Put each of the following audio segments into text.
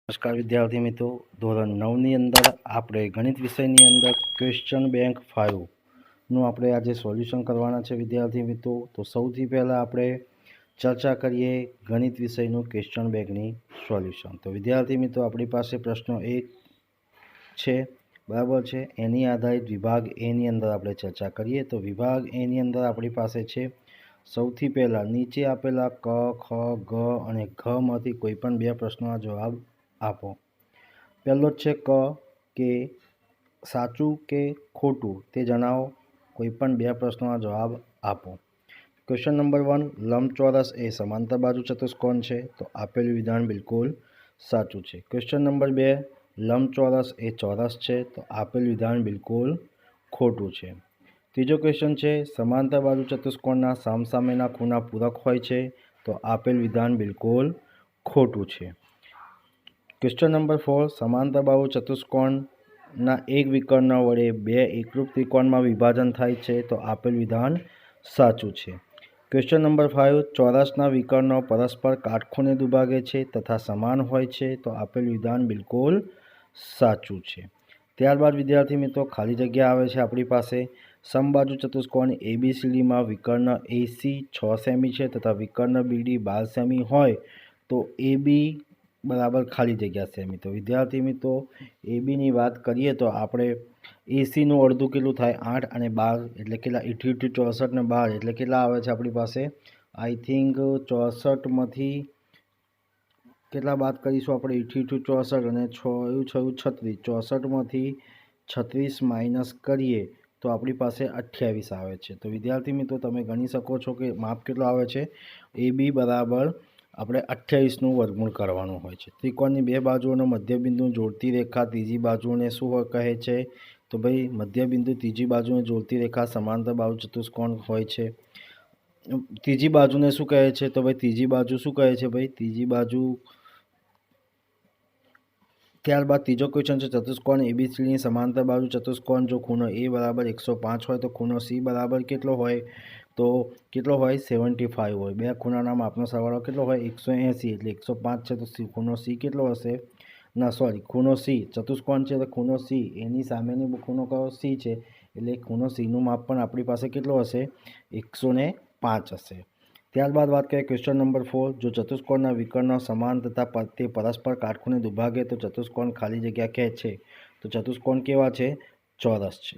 નમસ્કાર વિદ્યાર્થી મિત્રો, ધોરણ 9ની અંદર આપણે ગણિત વિષયની અંદર ક્વેશ્ચન બેંક 5નું આપણે આજે સોલ્યુશન કરવાના છે વિદ્યાર્થી મિત્રો. તો સૌથી પહેલાં આપણે ચર્ચા કરીએ ગણિત વિષયનું ક્વેશ્ચન બેંકની સોલ્યુશન. તો વિદ્યાર્થી મિત્રો, આપણી પાસે પ્રશ્નો 1 છે, બરાબર છે. એની આધારિત વિભાગ એની અંદર આપણે ચર્ચા કરીએ. તો વિભાગ એની અંદર આપણી પાસે છે સૌથી પહેલાં નીચે આપેલા ક, ખ, ગ અને ઘમાંથી કોઈ પણ બે પ્રશ્નોના જવાબ આપો. પહેલો જ છે ક, કે સાચું કે ખોટું તે જણાવો. કોઈ પણ બે પ્રશ્નોના જવાબ આપો. ક્વેશ્ચન નંબર 1, લંબચોરસ એ સમાંતર બાજુ ચતુષ્કોણ છે. તો આપેલું વિધાન બિલકુલ સાચું છે. ક્વેશ્ચન નંબર 2, લંબચોરસ એ ચોરસ છે. તો આપેલું વિધાન બિલકુલ ખોટું છે. ત્રીજો ક્વેશ્ચન છે, સમાંતર બાજુ ચતુષ્કોણના સામસામેના ખૂણા પૂરક હોય છે. તો આપેલ વિધાન બિલકુલ ખોટું છે. ક્વેશ્ચન નંબર 4, સમાંતર બાજુ ચતુષ્કોણના એક વિકર્ણ વડે બે એકરૂપ ત્રિકોણમાં વિભાજન થાય છે. તો આપેલ વિધાન સાચું છે. ક્વેશ્ચન નંબર 5, ચોરસના વિકર્ણો પરસ્પર કાટખૂણે દુભાગે છે તથા સમાન હોય છે. તો આપેલ વિધાન બિલકુલ સાચું છે. ત્યારબાદ વિદ્યાર્થી મિત્રો, ખાલી જગ્યા આવે છે આપણી પાસે. સમબાજુ ચતુષ્કોણ ABCDમાં વિકર્ણ AC 6 સેમી છે તથા વિકર્ણ BD 12 સેમી હોય તો AB બરાબર ખાલી જગ્યા સેમી. તો વિદ્યાર્થી મિત્રો, ABની વાત કરીએ તો આપણે ACનું અડધું કેટલું થાય 8 અને 12 એટલે કેટલા 88, 64 ને 12 એટલે કેટલા આવે છે આપણી પાસે? આઈ થિંક 64માંથી કેટલા બાદ કરીશું આપણે? 88, 64 અને 6 એવું થયું 36. 64માંથી 36 માઇનસ કરીએ તો આપણી પાસે 28 આવે છે. તો વિદ્યાર્થી મિત્રો, તમે ગણી શકો છો કે માપ કેટલો આવે છે? AB બરાબર આપણે 28નું વર્ગમૂળ કરવાનું હોય છે. ત્રિકોણની બે બાજુઓનો મધ્યબિંદુ જોડતી રેખા ત્રીજી બાજુને શું કહે છે? તો ભાઈ મધ્યબિંદુ ત્રીજી બાજુને જોડતી રેખા સમાંતર બાજુ ચતુષ્કોણ હોય છે. ત્રીજી બાજુને શું કહે છે? તો ભાઈ ત્રીજી બાજુ શું કહે છે? ભાઈ ત્રીજી બાજુ. ત્યારબાદ ત્રીજો ક્વેશ્ચન છે, ચતુષ્કોણ ABCDની સમાંતર બાજુ ચતુષ્કોણ જો ખૂણો A બરાબર 105 હોય તો ખૂણો C બરાબર કેટલો હોય? તો કેટલો હોય? 75 હોય. બે ખૂણાના માપનો સરવાળો કેટલો હોય? 180 એટલે 105 છે. તો ખૂણો C કેટલો હશે? ના સોરી, ખૂણો C ચતુષ્કોણ છે તો ખૂણો C એની સામેની ખૂણો કયો? C છે. એટલે ખૂણો Cનું માપ પણ આપણી પાસે કેટલો હશે? 105 હશે. ત્યારબાદ વાત કરીએ ક્વેશ્ચન નંબર 4, જો ચતુષ્કોણના વિકર્ણો સમાન તથા તે પરસ્પર કાટખૂણે દુભાગે તો ચતુષ્કોણ ખાલી જગ્યા કહે છે. તો ચતુષ્કોણ કેવા છે? ચોરસ છે.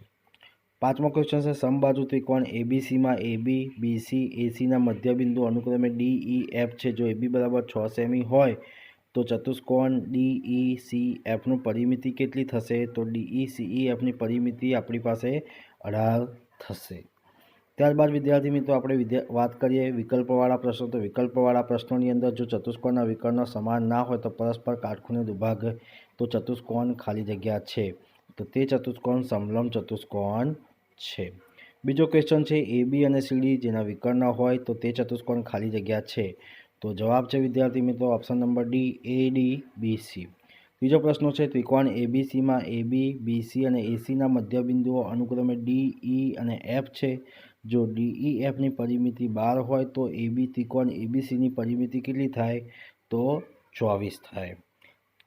પાંચમો ક્વેશ્ચન છે, સમબાજુ ત્રિકોણ ABCમાં AB, BC, ACના મધ્યબિંદુ અનુક્રમે D, E, F છે. જો AB બરાબર 6 સેમી હોય તો ચતુષ્કોણ DECFનું પરિમિતિ કેટલી થશે? તો DECEFની પરિમિતિ આપણી પાસે 18 થશે. ત્યારબાદ વિદ્યાર્થી મિત્રો, આપણે વાત કરીએ વિકલ્પવાળા પ્રશ્નો. તો વિકલ્પવાળા પ્રશ્નોની અંદર જો ચતુષ્કોણના વિકર્ણો સમાન ના હોય તો પરસ્પર કાટખૂણે દુભાગે તો ચતુષ્કોણ ખાલી જગ્યા છે. તો તે ચતુષ્કોણ સમલંબ ચતુષ્કોણ છે. બીજો ક્વેશ્ચન છે, AB અને CD જેના વિકર્ણ હોય તો તે ચતુષ્કોણ ખાલી જગ્યા છે. તો જવાબ છે વિદ્યાર્થી મિત્રો ઓપ્શન નંબર D, ADBC. ત્રીજો પ્રશ્ન છે, ત્રિકોણ ABCમાં AB, BC અને ACના મધ્યબિંદુઓ અનુક્રમે D, E અને F છે. જો DEFની પરિમિતિ 12 હોય તો AB ત્રિકોણ ABCની પરિમિતિ કેટલી થાય? તો 24 થાય.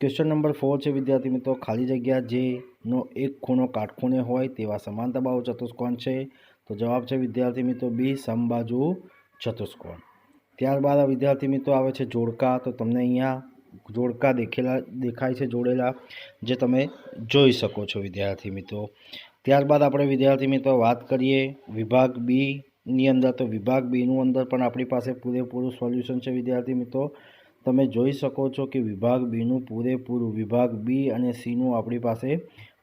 ક્વેશ્ચન નંબર 4 છે વિદ્યાર્થી મિત્રો, ખાલી જગ્યા જેનો એક ખૂણો કાટખૂણે હોય તેવા સમાંતર બાજુ ચતુષ્કોણ છે. તો જવાબ છે વિદ્યાર્થી મિત્રો B, સમબાજુ ચતુષ્કોણ. ત્યારબાદ વિદ્યાર્થી મિત્રો આવે છે જોડકા. તો તમને અહીંયા જોડકા દેખાય છે જોડેલા, જે તમે જોઈ શકો છો વિદ્યાર્થી મિત્રો. ત્યારબાદ આપણે વિદ્યાર્થી મિત્રો વાત કરીએ વિભાગ બીની અંદર. તો વિભાગ બીનું અંદર પણ આપણી પાસે પૂરેપૂરું સોલ્યુશન છે વિદ્યાર્થી મિત્રો. તમે જોઈ શકો છો કે વિભાગ બીનું પૂરેપૂરું વિભાગ બી અને સીનું આપણી પાસે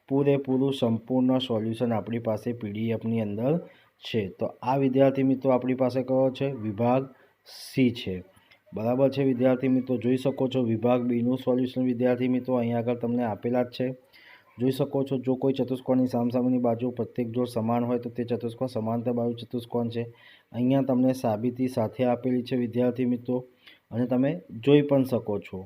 પૂરેપૂરું સંપૂર્ણ સોલ્યુશન આપણી પાસે પીડીએફની અંદર છે. તો આ વિદ્યાર્થી મિત્રો આપણી પાસે કયો છે? વિભાગ સી છે. બરાબર છે વિદ્યાર્થી મિત્રો, જોઈ શકો છો વિભાગ બીનું સોલ્યુશન વિદ્યાર્થી મિત્રો અહીંયા આગળ તમને આપેલા જ છે. જોઈ શકો છો, જો કોઈ ચતુષ્કોણની સામસામેની બાજુ પ્રત્યેક જોડ સમાન હોય તો તે ચતુષ્કોણ સમાંતર બાજુ ચતુષ્કોણ છે. અહીંયા તમને સાબિતી સાથે આપેલી છે વિદ્યાર્થી મિત્રો, અને તમે જોઈ પણ શકો છો.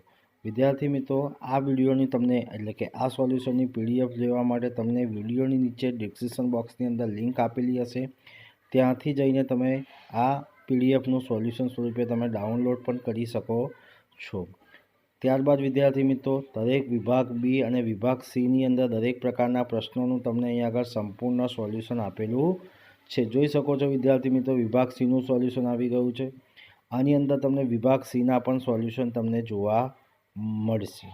વિદ્યાર્થી મિત્રો, આ વિડીયોની તમને એટલે કે આ સોલ્યુશનની PDF લેવા માટે તમને વિડીયોની નીચે ડિસ્ક્રિપ્શન બોક્સની અંદર લિંક આપેલી હશે. ત્યાંથી જઈને તમે આ PDFનું સોલ્યુશન સ્વરૂપે તમે ડાઉનલોડ પણ કરી શકો છો. ત્યારબાદ વિદ્યાર્થી મિત્રો દરેક વિભાગ બી અને વિભાગ સીની અંદર દરેક પ્રકારના પ્રશ્નોનું તમને અહીંયા આગળ સંપૂર્ણ સોલ્યુશન આપેલું છે. જોઈ શકો છો વિદ્યાર્થી મિત્રો વિભાગ સીનું સોલ્યુશન આવી ગયું છે. આની અંદર તમને વિભાગ સીના પણ સોલ્યુશન તમને જોવા મળશે.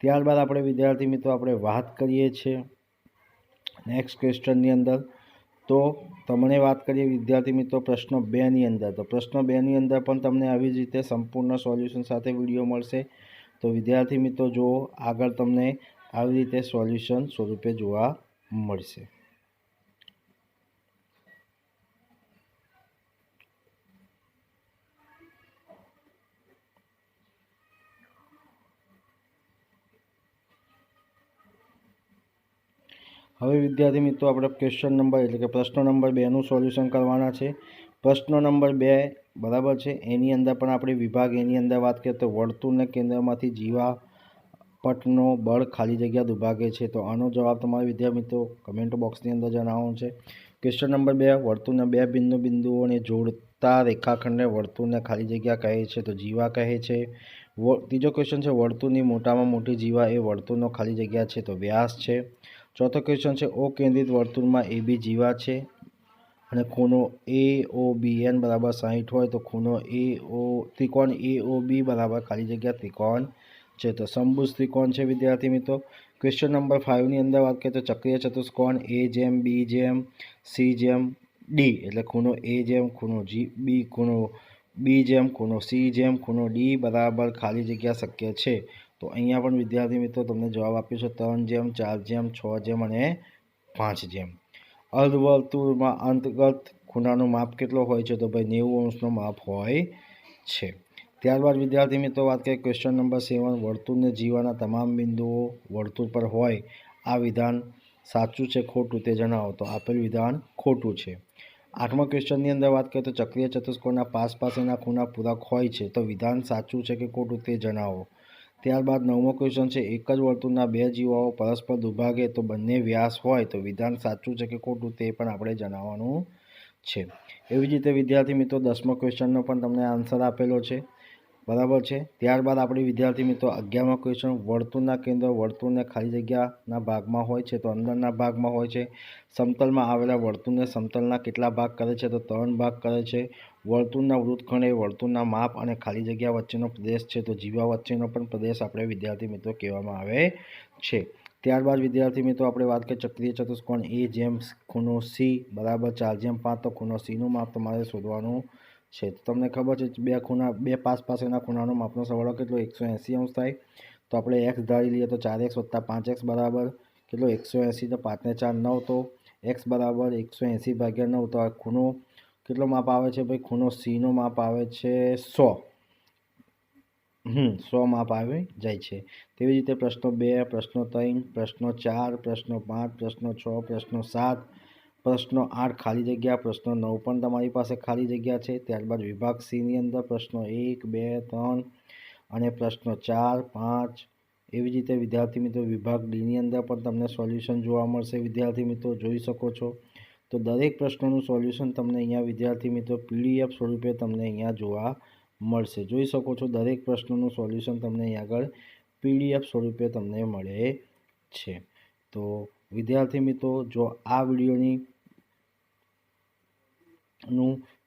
ત્યારબાદ આપણે વિદ્યાર્થી મિત્રો આપણે વાત કરીએ છીએ નેક્સ્ટ ક્વેશ્ચનની અંદર. તો તમને વાત કરીએ વિદ્યાર્થી મિત્રો પ્રશ્ન 2ની અંદર. તો પ્રશ્ન 2ની અંદર પણ તમને આવી જ રીતે સંપૂર્ણ સોલ્યુશન સાથે વિડીયો મળશે. તો વિદ્યાર્થી મિત્રો જો આગળ તમને આવી રીતે સોલ્યુશન સ્વરૂપે જોવા મળશે. હવે વિદ્યાર્થી મિત્રો આપણે ક્વેશ્ચન નંબર એટલે કે પ્રશ્ન નંબર 2નું સોલ્યુશન કરવાના છે. પ્રશ્ન નંબર 2 બરાબર છે. એની અંદર પણ આપણે વિભાગ એની અંદર વાત કરીએ તો વર્તુળના કેન્દ્રમાંથી જીવાપટનો બળ ખાલી જગ્યા દુભાગે છે. તો આનો જવાબ તમારે વિદ્યાર્થી મિત્રો કમેન્ટ બોક્સની અંદર જણાવવાનો છે. ક્વેશ્ચન નંબર 2 વર્તુળના બે બિંદુઓને જોડતા રેખાખંડને વર્તુળને ખાલી જગ્યા કહે છે. તો જીવા કહે છે. ત્રીજો ક્વેશ્ચન છે વર્તુળની મોટામાં મોટી જીવા એ વર્તુળનો ખાલી જગ્યા છે. તો વ્યાસ છે. ચોથો ક્વેશ્ચન છે ઓ કેન્દ્રિત વર્તુળમાં AB જીવા છે અને ખૂણો AOBN બરાબર 60 હોય તો ખૂણો ત્રિકોણ AOB બરાબર ખાલી જગ્યા ત્રિકોણ છે. તો સમભુજ ત્રિકોણ છે વિદ્યાર્થી મિત્રો. ક્વેશ્ચન નંબર 5ની અંદર વાત કરીએ તો ચક્રીય ચતુષ્કોણ A/B/C/D એટલે ખૂણો A/ખૂણો ખૂણો B/ખૂણો C/ખૂણો D બરાબર ખાલી જગ્યા શક્ય છે. તો અહીંયા પણ વિદ્યાર્થી મિત્રો તમને જવાબ આપ્યો છે 3/4/6 અને 5. અર્ધવર્તુળમાં અંતર્ગત ખૂણાનો માપ કેટલો હોય છે? તો ભાઈ 90° માપ હોય છે. ત્યારબાદ વિદ્યાર્થી મિત્રો વાત કરીએ ક્વેશ્ચન નંબર 7 વર્તુળને જીવાના તમામ બિંદુઓ વર્તુળ પર હોય આ વિધાન સાચું છે ખોટું તે જણાવો. તો આપેલ વિધાન ખોટું છે. 8મા ક્વેશ્ચનની અંદર વાત કરીએ તો ચક્રીય ચતુષ્કોણના પાસેના ખૂણા પૂરક હોય છે. તો વિધાન સાચું છે કે ખોટું તે જણાવો. ત્યારબાદ 9મો ક્વેશ્ચન છે એક જ વર્તુળના બે જીવાઓ પરસ્પર દુભાગે તો બંને વ્યાસ હોય. તો વિધાન સાચું છે કે ખોટું તે પણ આપણે જણાવવાનું છે. એવી જ રીતે વિદ્યાર્થી મિત્રો 10મા ક્વેશ્ચનનો પણ તમને આન્સર આપેલો છે બરાબર છે. ત્યારબાદ આપણે વિદ્યાર્થી મિત્રો 11મા ક્વેશ્ચન વર્તુળના કેન્દ્ર વર્તુળને ખાલી જગ્યાના ભાગમાં હોય છે. તો અંદરના ભાગમાં હોય છે. સમતલમાં આવેલા વર્તુળને સમતલના કેટલા ભાગ કરે છે? તો 3 ભાગ કરે છે. વર્તુળના વૃત્તખંડ એ વર્તુળના માપ અને ખાલી જગ્યા વચ્ચેનો પ્રદેશ છે. તો જીવા વચ્ચેનો પણ પ્રદેશ આપણે વિદ્યાર્થી મિત્રો કહેવામાં આવે છે. ત્યારબાદ વિદ્યાર્થી મિત્રો આપણે વાત કરીએ ચક્રીય ચતુષ્કોણ A/ખૂણો C બરાબર 4/5 તો ખૂણો Cનું માપ તમારે શોધવાનું છે. તો તમને ખબર છે બે પાસેના ખૂણાનો માપનો સરવાળો કેટલો 180° થાય. તો આપણે x ધારી લઈએ તો 4x + 5x બરાબર કેટલો 180. તો 5 ને 4 9 તો x બરાબર 180/9. તો આ ખૂણો કેટલો માપ આવે છે ભાઈ? ખૂણો Cનો માપ આવે છે 100. 100 માપ આવી જાય છે. તેવી રીતે પ્રશ્નો 2 પ્રશ્નો 3 પ્રશ્નો 4 પ્રશ્નો 5 પ્રશ્નો 6 પ્રશ્નો 7 પ્રશ્નો 8 ખાલી જગ્યા પ્રશ્નો 9 પણ તમારી પાસે ખાલી જગ્યા છે. ત્યારબાદ વિભાગ સીની અંદર પ્રશ્નો 1 2 3 અને પ્રશ્નો 4 5 એવી જ રીતે વિદ્યાર્થી મિત્રો વિભાગ ડીની અંદર પણ તમને સોલ્યુશન જોવા મળશે. વિદ્યાર્થી મિત્રો જોઈ શકો છો. તો દરેક પ્રશ્નોનું સોલ્યુશન તમને અહીંયા વિદ્યાર્થી મિત્રો PDF સ્વરૂપે તમને અહીંયા જોવા મળશે. જોઈ શકો છો દરેક પ્રશ્નોનું સોલ્યુશન તમને અહીં આગળ PDF સ્વરૂપે તમને મળે છે. તો વિદ્યાર્થી મિત્રો જો આ વિડીયોની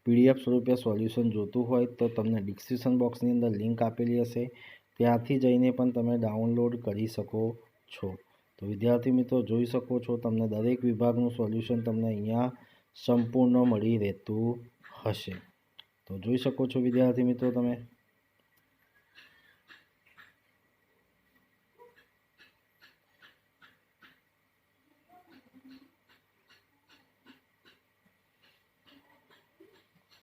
PDF સ્વરૂપે સોલ્યુશન જોતું હોય તો તમને ડિસ્ક્રિપ્શન બોક્સની અંદર લિંક આપેલી હશે. ત્યાંથી જઈને પણ તમે ડાઉનલોડ કરી શકો છો. તો વિદ્યાર્થી મિત્રો જોઈ શકો છો તમને દરેક વિભાગનું સોલ્યુશન તમને અહીંયા સંપૂર્ણ મળી રહેતું હશે. તો જોઈ શકો છો વિદ્યાર્થી મિત્રો તમે